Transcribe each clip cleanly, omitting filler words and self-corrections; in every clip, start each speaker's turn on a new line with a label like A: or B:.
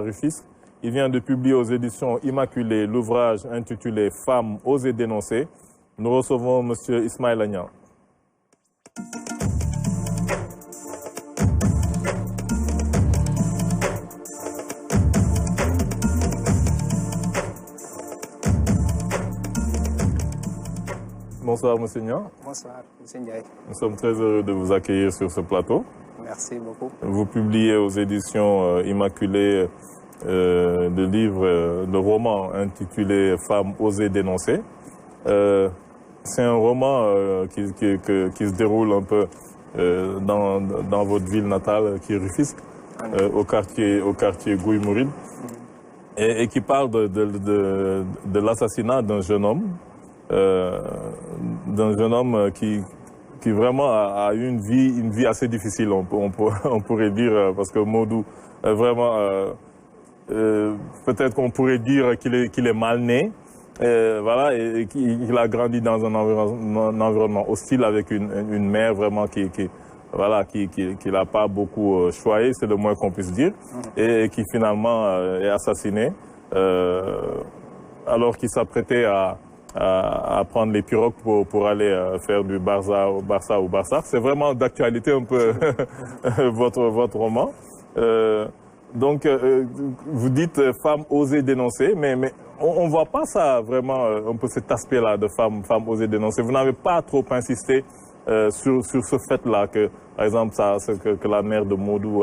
A: Rufisque. Il vient de publier aux éditions Immaculée l'ouvrage intitulé « Femmes, oser dénoncer ». Nous recevons M. Ismaël Agnan. Bonsoir, M. Niang.
B: Bonsoir, M. Ndiaye.
A: Nous sommes très heureux de vous accueillir sur ce plateau.
B: Merci beaucoup.
A: Vous publiez aux éditions Immaculée le roman intitulé « Femmes, oser dénoncer ». C'est un roman qui se déroule un peu dans votre ville natale, qui est Rufisque, au quartier Gouy Mouride, et qui parle de l'assassinat d'un jeune homme. Qui vraiment a eu une vie assez difficile, on pourrait dire, parce que Modou, vraiment, peut-être qu'on pourrait dire qu'il est mal né, voilà, et qu'il a grandi dans un environnement hostile avec une mère vraiment qui l'a pas beaucoup choyé, c'est le moins qu'on puisse dire, et qui finalement est assassiné alors qu'il s'apprêtait à prendre les pirogues pour aller faire du Barça au Barça. C'est vraiment d'actualité un peu votre roman. Donc, vous dites femmes oser dénoncer, mais on ne voit pas ça vraiment, un peu cet aspect-là de femmes oser dénoncer. Vous n'avez pas trop insisté sur ce fait-là, que, par exemple, que la mère de Modou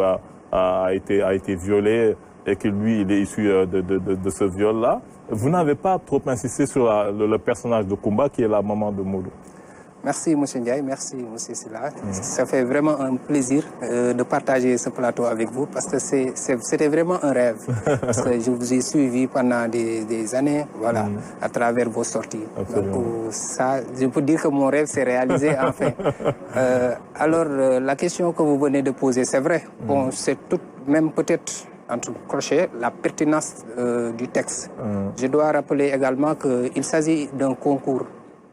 A: a été violée et que lui, il est issu de ce viol-là. Vous n'avez pas trop insisté sur le personnage de Kumba, qui est la maman de Modou.
B: Merci, M. Ndiaye. Merci, M. Silla. Ça fait vraiment un plaisir de partager ce plateau avec vous, parce que c'était vraiment un rêve. Parce que je vous ai suivi pendant des années, voilà, à travers vos sorties.
A: Absolument.
B: Donc, ça, je peux dire que mon rêve s'est réalisé, enfin. Alors, la question que vous venez de poser, c'est vrai. Bon, c'est tout, même peut-être, entre crochets, la pertinence du texte. Je dois rappeler également qu'il s'agit d'un concours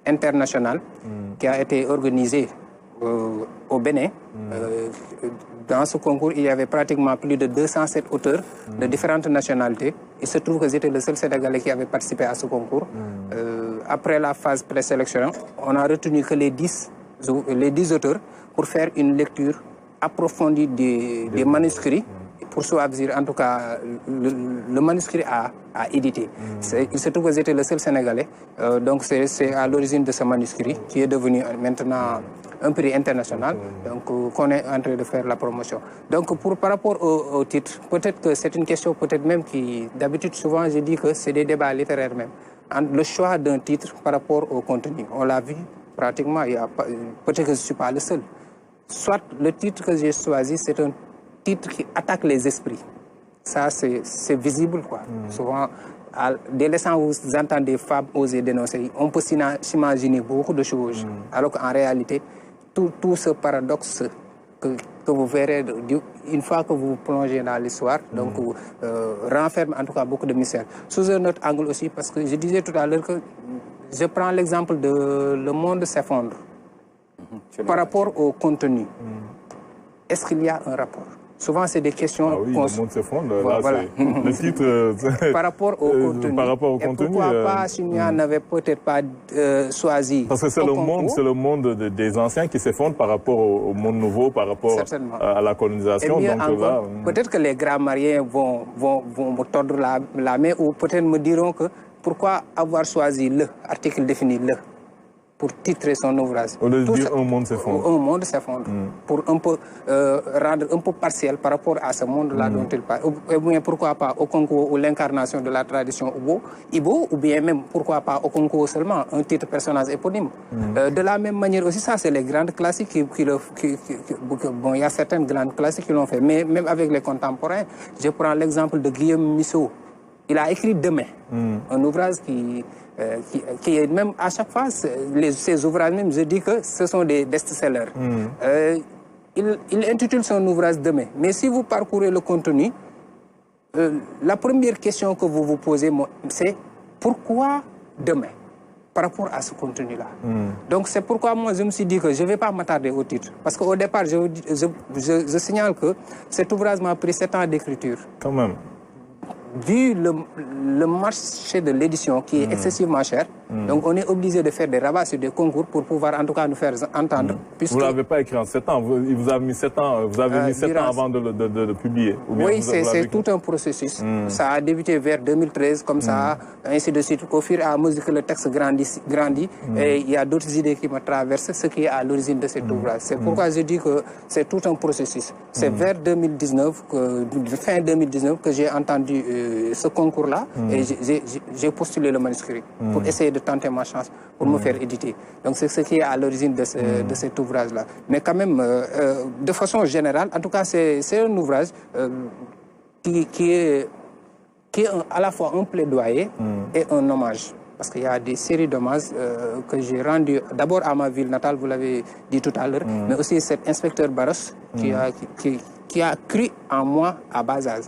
B: international qui a été organisé au Bénin. Dans ce concours, il y avait pratiquement plus de 207 auteurs de différentes nationalités. Il se trouve que j'étais le seul Sénégalais qui avait participé à ce concours. Après la phase présélection, on a retenu que les 10 auteurs pour faire une lecture approfondie des manuscrits, pour choisir en tout cas le manuscrit à éditer. Il se trouve que j'étais le seul Sénégalais, donc c'est à l'origine de ce manuscrit qui est devenu maintenant un prix international, donc qu'on est en train de faire la promotion. Donc par rapport au titre, peut-être que c'est une question peut-être même qui, d'habitude souvent je dis que c'est des débats littéraires même. Le choix d'un titre par rapport au contenu, on l'a vu pratiquement, peut-être que je ne suis pas le seul. Soit le titre que j'ai choisi, c'est un titre qui attaque les esprits. Ça, c'est visible, quoi. Souvent, dès l'instant où vous entendez femmes oser dénoncer, on peut s'imaginer beaucoup de choses. Alors qu'en réalité, tout ce paradoxe que vous verrez une fois que vous plongez dans l'histoire, donc renferme en tout cas beaucoup de mystères. Sous un autre angle aussi, parce que je disais tout à l'heure que je prends l'exemple de Le Monde s'effondre. Par rapport au contenu, est-ce qu'il y a un rapport? Souvent, c'est des questions...
A: Ah oui, Le Monde s'effondre,
B: voilà.
A: Le titre...
B: Par rapport au contenu.
A: Par rapport au contenu...
B: Pourquoi pas, Chignon n'avait peut-être pas choisi...
A: Parce que c'est le monde des anciens qui s'effondre par rapport au monde nouveau, par rapport à la colonisation.
B: Peut-être que les grammairiens vont me tordre la main, ou peut-être me diront que pourquoi avoir choisi le article défini le pour titrer son ouvrage.
A: Au lieu de dire un monde s'effondre.
B: Un monde s'effondre. Pour un peu rendre un peu partiel par rapport à ce monde-là dont il parle. Ou bien pourquoi pas au concours ou l'incarnation de la tradition Ibo, ou bien même pourquoi pas au concours seulement un titre personnage éponyme. De la même manière aussi, ça c'est les grandes classiques bon, il y a certaines grandes classiques qui l'ont fait, mais même avec les contemporains, je prends l'exemple de Guillaume Musso. Il a écrit Demain, un ouvrage qui est même à chaque fois, ces ouvrages même, je dis que ce sont des best-sellers. Il intitule son ouvrage Demain. Mais si vous parcourez le contenu, la première question que vous vous posez, c'est pourquoi demain par rapport à ce contenu-là. Donc c'est pourquoi moi je me suis dit que je ne vais pas m'attarder au titre. Parce qu'au départ, je signale que cet ouvrage m'a pris 7 ans d'écriture.
A: Quand même.
B: vu le marché de l'édition qui est excessivement cher, donc on est obligé de faire des rabats sur des concours pour pouvoir en tout cas nous faire entendre.
A: Vous ne l'avez pas écrit en 7 ans, il vous a mis 7 ans, vous avez mis 7 ans avant de le publier.
B: Oui, c'est tout un processus. Ça a débuté vers 2013, comme ça, ainsi de suite. Au fur et à mesure que le texte grandit et il y a d'autres idées qui me traversent, ce qui est à l'origine de cet ouvrage. C'est pourquoi je dis que c'est tout un processus. C'est vers 2019, fin 2019, que j'ai entendu ce concours-là et j'ai postulé le manuscrit pour essayer de tenter ma chance pour me faire éditer. Donc c'est ce qui est à l'origine de cet ouvrage-là. Mais quand même, de façon générale, en tout cas, c'est un ouvrage qui est à la fois un plaidoyer et un hommage. Parce qu'il y a des séries d'hommages que j'ai rendus d'abord à ma ville natale, vous l'avez dit tout à l'heure, mais aussi cet inspecteur Barros qui a cru en moi à bas âge.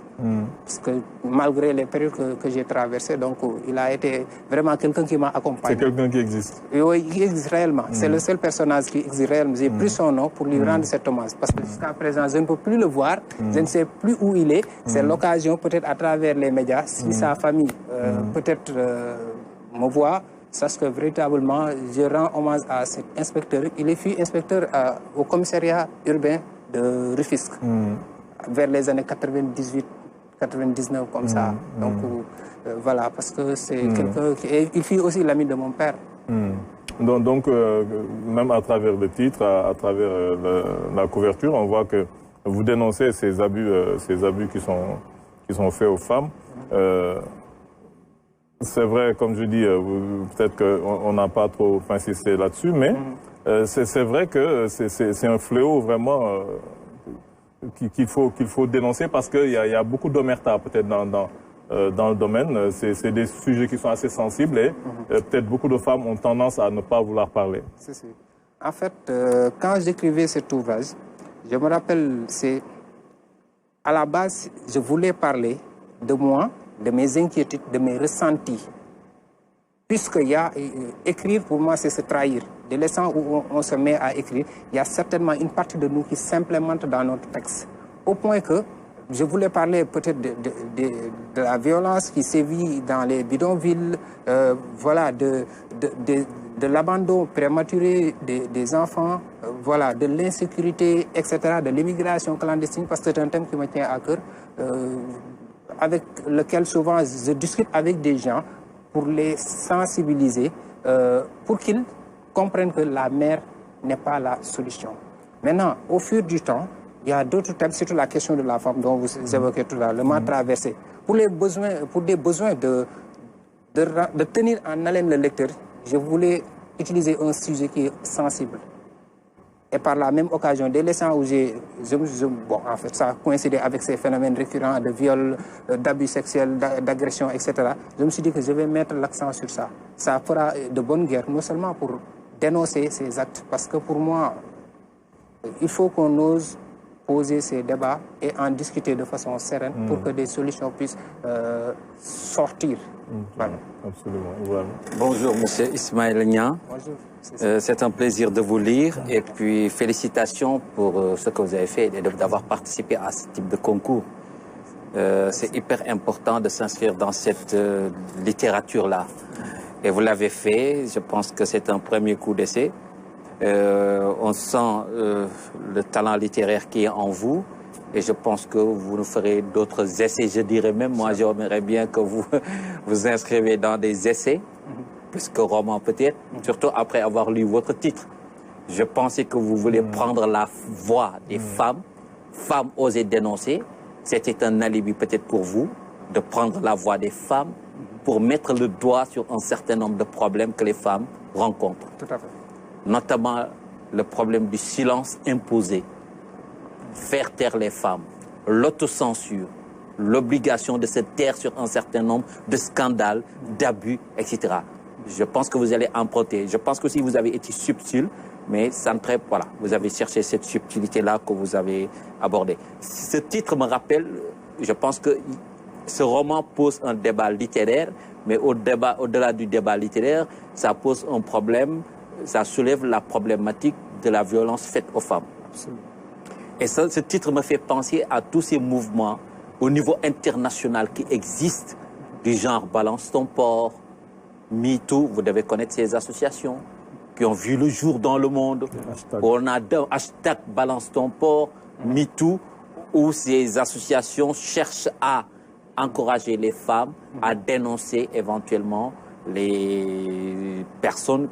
B: Parce que malgré les périodes que j'ai traversées, donc il a été vraiment quelqu'un qui m'a accompagné.
A: C'est quelqu'un qui existe.
B: Oui, il existe réellement. C'est le seul personnage qui existe réellement. J'ai pris son nom pour lui rendre cet hommage. Parce que jusqu'à présent, je ne peux plus le voir. Je ne sais plus où il est. C'est l'occasion, peut-être à travers les médias, si sa famille peut-être me voit, sache que véritablement, je rends hommage à cet inspecteur. Il fut inspecteur au commissariat urbain de Rufisque, vers les années 98, 99, comme ça. Donc, voilà, parce que c'est quelqu'un qui... il fut aussi l'ami de mon père.
A: Donc même à travers le titre, à travers la couverture, on voit que vous dénoncez ces abus qui sont faits aux femmes. C'est vrai, comme je dis, peut-être qu'on n'a pas trop insisté là-dessus, mais c'est vrai que c'est un fléau vraiment qu'il faut dénoncer parce qu'il y a beaucoup d'omerta peut-être dans le domaine. C'est des sujets qui sont assez sensibles et peut-être beaucoup de femmes ont tendance à ne pas vouloir parler.
B: En fait, quand j'écrivais cet ouvrage, je me rappelle, à la base, je voulais parler de moi, de mes inquiétudes, de mes ressentis. Puisqu'il y a écrire, pour moi, c'est se trahir. Dès l'instant où on se met à écrire, il y a certainement une partie de nous qui s'implémente dans notre texte. Au point que je voulais parler peut-être de la violence qui sévit dans les bidonvilles, voilà, de l'abandon prématuré des enfants, voilà, de l'insécurité, etc., de l'immigration clandestine, parce que c'est un thème qui me tient à cœur, avec lequel souvent je discute avec des gens pour les sensibiliser, pour qu'ils comprennent que la mer n'est pas la solution. Maintenant, au fur du temps, il y a d'autres thèmes, surtout la question de la femme dont vous évoquez tout à l'heure, le mal traversé. Pour des besoins de tenir en haleine le lecteur, je voulais utiliser un sujet qui est sensible. Et par la même occasion, dès l'instant où bon, en fait, ça a coïncidé avec ces phénomènes récurrents de viol, d'abus sexuels, d'agression, etc. Je me suis dit que je vais mettre l'accent sur ça. Ça fera de bonne guerre, non seulement pour dénoncer ces actes, parce que pour moi, il faut qu'on ose poser ces débats et en discuter de façon sereine pour que des solutions puissent sortir. Voilà.
A: Absolument. Voilà.
C: Bonjour, monsieur Ismaël Nia.
B: Bonjour.
C: C'est un plaisir de vous lire et puis félicitations pour ce que vous avez fait et d'avoir participé à ce type de concours. C'est hyper important de s'inscrire dans cette littérature-là. Et vous l'avez fait, je pense que c'est un premier coup d'essai. On sent le talent littéraire qui est en vous et je pense que vous nous ferez d'autres essais. Je dirais même, moi j'aimerais bien que vous vous inscrivez dans des essais, plus que romans peut-être, surtout après avoir lu votre titre. Je pensais que vous voulez prendre la voix des femmes oser dénoncer. C'était un alibi peut-être pour vous de prendre la voix des femmes pour mettre le doigt sur un certain nombre de problèmes que les femmes rencontrent.
B: Tout à fait.
C: Notamment le problème du silence imposé, faire taire les femmes, l'autocensure, l'obligation de se taire sur un certain nombre de scandales, d'abus, etc. Je pense que vous allez emprunter. Je pense que si vous avez été subtil, mais ça ne traite, voilà, vous avez cherché cette subtilité-là que vous avez abordée. Ce titre me rappelle, je pense que ce roman pose un débat littéraire, mais au-delà du débat littéraire, ça pose un problème, ça soulève la problématique de la violence faite aux femmes.
B: Absolument.
C: Et ça, ce titre me fait penser à tous ces mouvements au niveau international qui existent, du genre Balance ton port, MeToo, vous devez connaître ces associations qui ont vu le jour dans le monde. On a hashtag Balance ton port, MeToo, où ces associations cherchent à encourager les femmes à dénoncer éventuellement les personnes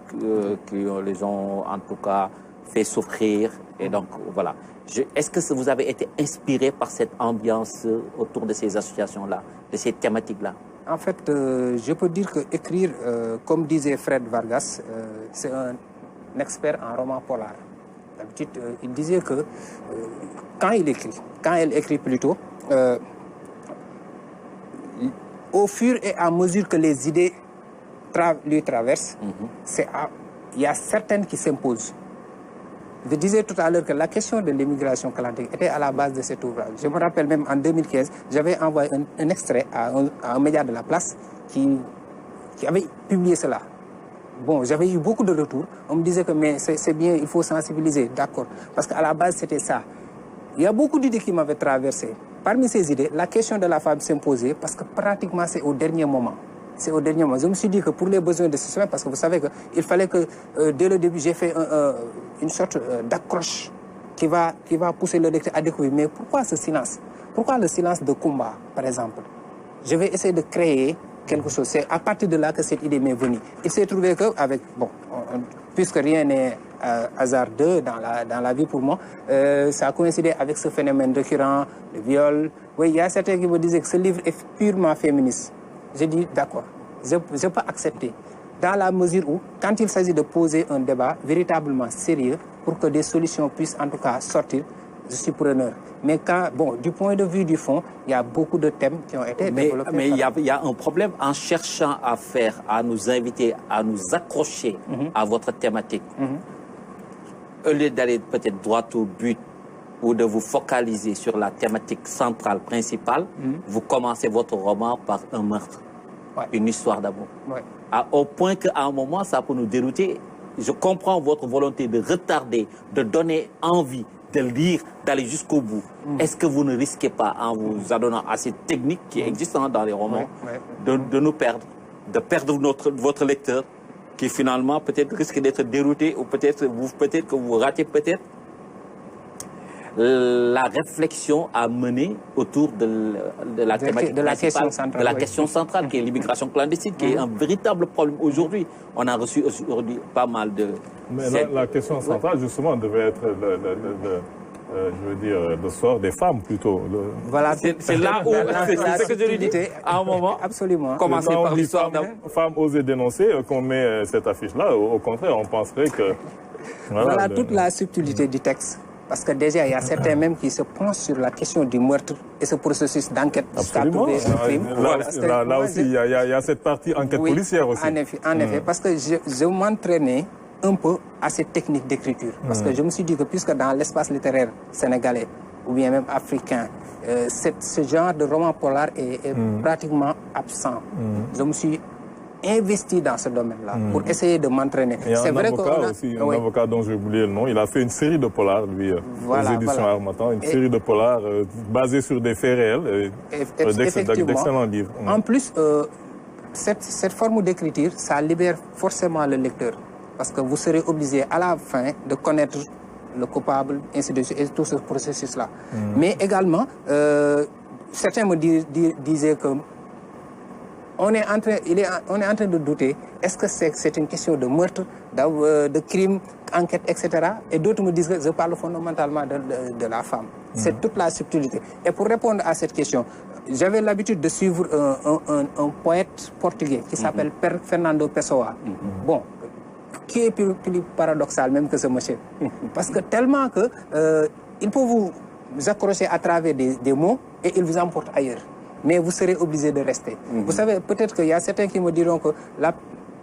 C: qui les ont en tout cas fait souffrir. Et donc voilà. Est-ce que vous avez été inspiré par cette ambiance autour de ces associations-là, de ces thématiques-là?
B: En fait, je peux dire que écrire, comme disait Fred Vargas, c'est un expert en roman polar. D'habitude, il disait que quand elle écrit plutôt, au fur et à mesure que les idées lui traversent, il y a certaines qui s'imposent. Je disais tout à l'heure que la question de l'immigration clandestine était à la base de cet ouvrage. Je me rappelle même en 2015, j'avais envoyé un extrait à un média de la place qui avait publié cela. Bon, j'avais eu beaucoup de retours. On me disait que mais c'est bien, il faut sensibiliser, d'accord. Parce qu'à la base, c'était ça. Il y a beaucoup d'idées qui m'avaient traversé. Parmi ces idées, la question de la femme s'imposait parce que pratiquement c'est au dernier moment. C'est au dernier moment. Je me suis dit que pour les besoins de ce chemin, parce que vous savez qu'il fallait que dès le début, j'ai fait une sorte d'accroche qui va pousser le lecteur à découvrir. Mais pourquoi ce silence? Pourquoi le silence de Kumba, par exemple? Je vais essayer de créer quelque chose. C'est à partir de là que cette idée m'est venue. Il s'est trouvé qu'avec, bon, puisque rien n'est hasardeux dans la vie pour moi, ça a coïncidé avec ce phénomène récurrent, le viol. Oui, il y a certains qui me disaient que ce livre est purement féministe. J'ai dit d'accord, je peux accepter, dans la mesure où, quand il s'agit de poser un débat véritablement sérieux pour que des solutions puissent en tout cas sortir, je suis preneur. Mais quand, bon, du point de vue du fond, il y a beaucoup de thèmes qui ont été développés.
C: Mais il y a un problème en cherchant à nous inviter, à nous accrocher à votre thématique. Au lieu d'aller peut-être droit au but, ou de vous focaliser sur la thématique centrale, principale, vous commencez votre roman par un meurtre, une histoire d'amour. Au point qu'à un moment, ça peut nous dérouter. Je comprends votre volonté de retarder, de donner envie, de lire, d'aller jusqu'au bout. Est-ce que vous ne risquez pas, en vous adonnant à ces techniques qui existent dans les romans, de nous perdre, de perdre votre lecteur, qui finalement peut-être risque d'être dérouté, ou peut-être que vous ratez peut-être la réflexion à mener autour de la thématique
B: de la question centrale,
C: de la question centrale qui est l'immigration clandestine, qui est un véritable problème aujourd'hui. On a reçu aujourd'hui pas mal de...
A: Mais la question centrale, justement, devait être je veux dire, le sort des femmes plutôt.
B: Voilà,
C: c'est là où, c'est ce que je lui dis, à un moment,
B: absolument.
C: Commencer par l'histoire d'amour.
A: Femmes osent dénoncer, qu'on met cette affiche-là, au contraire, on penserait que...
B: Voilà toute la subtilité du texte. Parce que déjà, il y a certains même qui se penchent sur la question du meurtre et ce processus d'enquête jusqu'à trouver un crime.
A: Là aussi, il y a cette partie enquête policière aussi.
B: En effet, parce que je m'entraînais un peu à cette technique d'écriture. Parce que je me suis dit que puisque dans l'espace littéraire sénégalais ou bien même africain, ce genre de roman polar est pratiquement absent. Je me suis investi dans ce domaine-là pour essayer de m'entraîner.
A: C'est vrai un avocat dont j'ai oublié le nom, il a fait une série de polars, lui, aux éditions Harmattan, une série de polars basés sur des faits réels, d'excellents livres.
B: En plus, cette forme d'écriture, ça libère forcément le lecteur, parce que vous serez obligé à la fin de connaître le coupable, ainsi de suite, et tout ce processus-là. Mais également, certains me disaient que on est en train de douter, est-ce que c'est une question de meurtre, de crime, enquête, etc. Et d'autres me disent que je parle fondamentalement de la femme. C'est toute la subtilité. Et pour répondre à cette question, j'avais l'habitude de suivre un poète portugais qui s'appelle Fernando Pessoa. Bon, qui est plus paradoxal même que ce monsieur. Parce que tellement que il peut vous accrocher à travers des mots et il vous emporte ailleurs. Mais vous serez obligé de rester. Vous savez, peut-être qu'il y a certains qui me diront que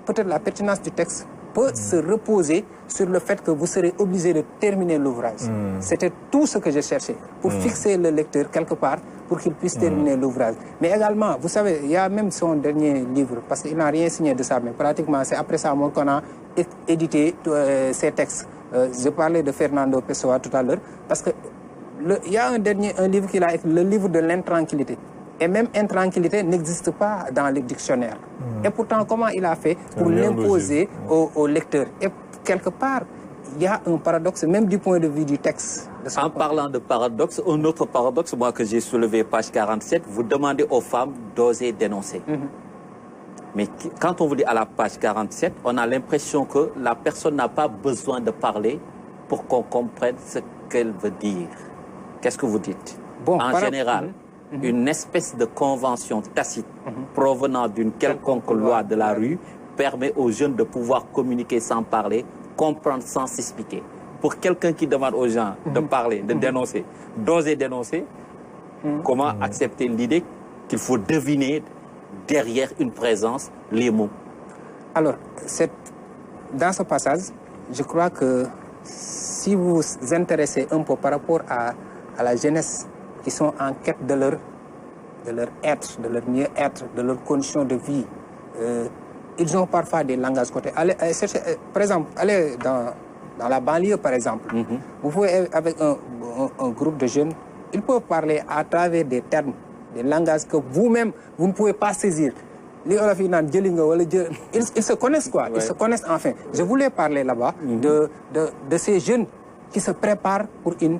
B: peut-être la pertinence du texte peut se reposer sur le fait que vous serez obligé de terminer l'ouvrage. C'était tout ce que je cherchais, pour fixer le lecteur quelque part, pour qu'il puisse terminer l'ouvrage. Mais également, vous savez, il y a même son dernier livre, parce qu'il n'a rien signé de ça, mais pratiquement c'est après ça qu'on a édité ces textes. Je parlais de Fernando Pessoa tout à l'heure, parce que il y a un livre qu'il a écrit, le livre de l'intranquillité. Et même intranquillité n'existe pas dans le dictionnaire. Et pourtant, comment il a fait pour l'imposer au lecteur? Et quelque part, il y a un paradoxe, même du point de vue du texte.
C: En parlant de paradoxe, un autre paradoxe, moi que j'ai soulevé, page 47, vous demandez aux femmes d'oser dénoncer. Mais quand on vous dit à la page 47, on a l'impression que la personne n'a pas besoin de parler pour qu'on comprenne ce qu'elle veut dire. Qu'est-ce que vous dites? En général, une espèce de convention tacite provenant d'une quelconque loi de la rue permet aux jeunes de pouvoir communiquer sans parler, comprendre sans s'expliquer. Pour quelqu'un qui demande aux gens de parler, de dénoncer, d'oser dénoncer, comment accepter l'idée qu'il faut deviner derrière une présence les mots?
B: Alors, dans ce passage, je crois que si vous vous intéressez un peu par rapport à la jeunesse qui sont en quête de leur être, de leur mieux-être, de leurs conditions de vie, ils ont parfois des langages côtés. Par exemple, allez dans la banlieue, par exemple, vous pouvez, avec un groupe de jeunes, ils peuvent parler à travers des termes, des langages que vous-même, vous ne pouvez pas saisir. Ils se connaissent, quoi. Ils se connaissent enfin. Je voulais parler là-bas de ces jeunes qui se préparent pour une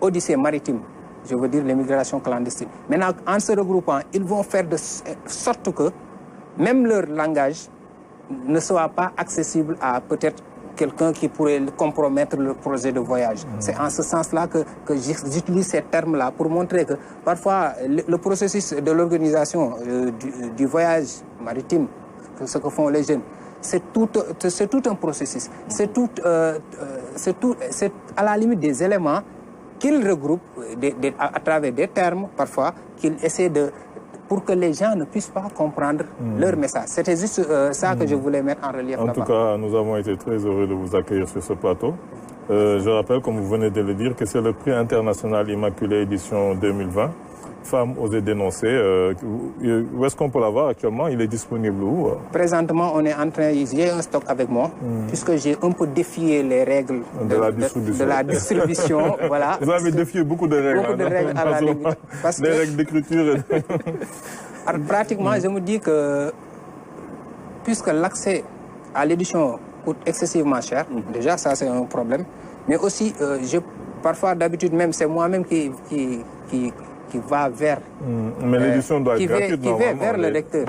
B: odyssée maritime. Je veux dire l'immigration clandestine. Maintenant, en se regroupant, ils vont faire de sorte que même leur langage ne soit pas accessible à peut-être quelqu'un qui pourrait compromettre le projet de voyage. C'est en ce sens-là que j'utilise ces termes-là pour montrer que parfois le processus de l'organisation du voyage maritime, ce que font les jeunes, c'est tout un processus. C'est à la limite des éléments qu'ils regroupent à travers des termes parfois qu'ils essaient pour que les gens ne puissent pas comprendre leur message. C'était juste ça que je voulais mettre en relief.
A: En tout cas, nous avons été très heureux de vous accueillir sur ce plateau. Je rappelle, comme vous venez de le dire, que c'est le prix international Immaculée édition 2020. Femmes osent dénoncer. Où est-ce qu'on peut l'avoir actuellement? Il est disponible où?
B: Présentement, on est en train, j'ai un stock avec moi, puisque j'ai un peu défié les règles de la distribution. Voilà.
A: Vous avez défié beaucoup de règles.
B: Beaucoup de règles à la limite.
A: Les règles d'écriture.
B: Alors, pratiquement, je me dis que, puisque l'accès à l'édition coûte excessivement cher, déjà ça c'est un problème, mais aussi, parfois d'habitude même, c'est moi-même qui va vers...
A: Mais l'édition doit être gratuite,
B: qui va vers le lecteur.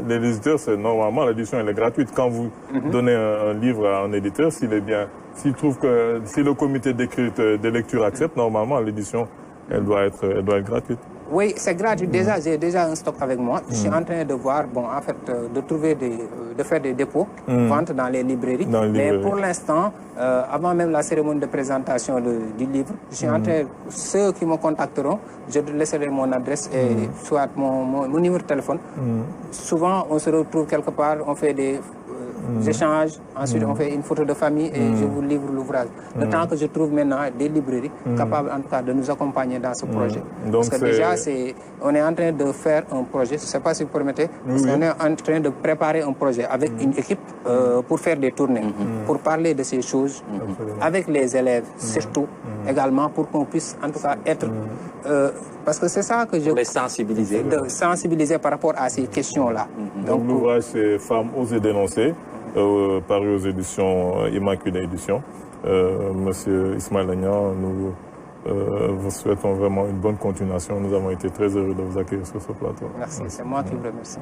A: L'éditeur, normalement, l'édition elle est gratuite. Quand vous donnez un livre à un éditeur, s'il trouve que, si le comité de lecture accepte, normalement, l'édition, elle doit être gratuite.
B: Oui, c'est gratuit. Déjà, j'ai déjà un stock avec moi. Je suis en train de voir, en fait, de faire des dépôts, vente dans les librairies. Mais pour l'instant, avant même la cérémonie de présentation du livre, je suis en train, ceux qui me contacteront, je laisserai mon adresse et soit mon numéro de téléphone. Souvent, on se retrouve quelque part, on fait des échanges, ensuite on fait une photo de famille et je vous livre l'ouvrage. Le temps que je trouve maintenant des librairies capables en tout cas de nous accompagner dans ce projet.
A: Donc
B: parce que déjà, on est en train de faire un projet, je ne sais pas si vous permettez, parce qu'on est en train de préparer un projet avec une équipe pour faire des tournées, pour parler de ces choses, avec les élèves surtout, également pour qu'on puisse en tout cas être... parce que c'est ça que je...
C: Les sensibiliser.
B: De sensibiliser par rapport à ces questions-là.
A: Donc l'ouvrage, c'est Femmes osent dénoncer, paru aux éditions Immaculée Édition. Monsieur Ismaël Agnan, nous vous souhaitons vraiment une bonne continuation. Nous avons été très heureux de vous accueillir sur ce plateau.
B: Merci, c'est moi qui vous remercie.